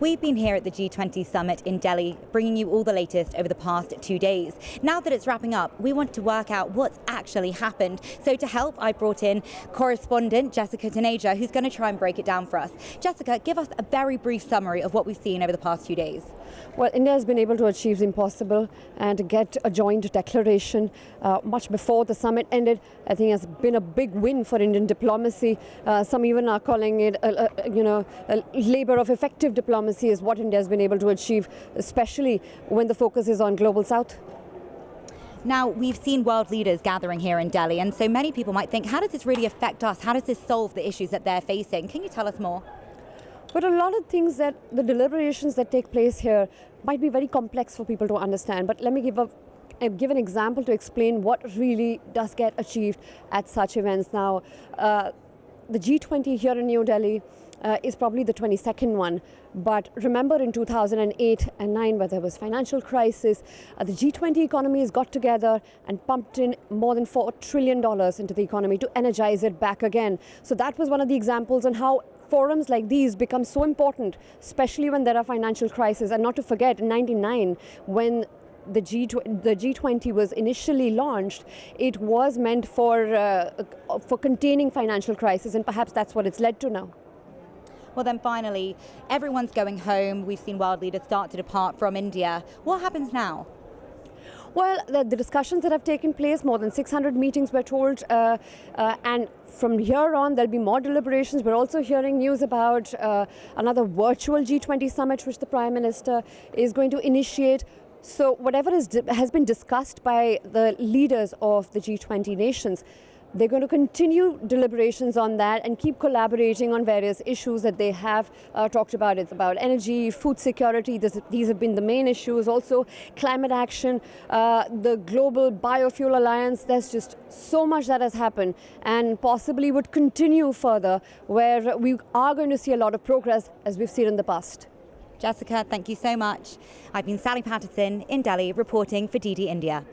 We've been here at the G20 Summit in Delhi, bringing you all the latest over the past 2 days. Now that it's wrapping up, we want to work out what's actually happened. So to help, I brought in correspondent Jessica Taneja, who's going to try and break it down for us. Jessica, give us a very brief summary of what we've seen over the past few days. Well, India has been able to achieve the impossible and get a joint declaration much before the summit ended. I think it's been a big win for Indian diplomacy. Some even are calling it, a labor of effective diplomacy is what India has been able to achieve, especially when the focus is on Global South. Now, we've seen world leaders gathering here in Delhi, and so many people might think, how does this really affect us? How does this solve the issues that they're facing? Can you tell us more? But a lot of things that the deliberations that take place here might be very complex for people to understand. But let me give an example to explain what really does get achieved at such events. Now, the G20 here in New Delhi is probably the 22nd one. But remember in 2008 and 9, where there was financial crisis, the G20 economies got together and pumped in more than $4 trillion into the economy to energize it back again. So that was one of the examples on how forums like these become so important, especially when there are financial crises. And not to forget, in 1999, when the G20 was initially launched, it was meant for containing financial crisis, and perhaps that's what it's led to now. Well, then finally, everyone's going home. We've seen world leaders start to depart from India. What happens now? Well, the discussions that have taken place, more than 600 meetings we're told, and from here on there'll be more deliberations. We're also hearing news about another virtual G20 summit which the Prime Minister is going to initiate. So whatever has been discussed by the leaders of the G20 nations, they're going to continue deliberations on that and keep collaborating on various issues that they have talked about. It's about energy, food security. These have been the main issues. Also, climate action, the Global Biofuel Alliance. There's just so much that has happened and possibly would continue further, where we are going to see a lot of progress as we've seen in the past. Jessica, thank you so much. I've been Sally Patterson in Delhi reporting for DD India.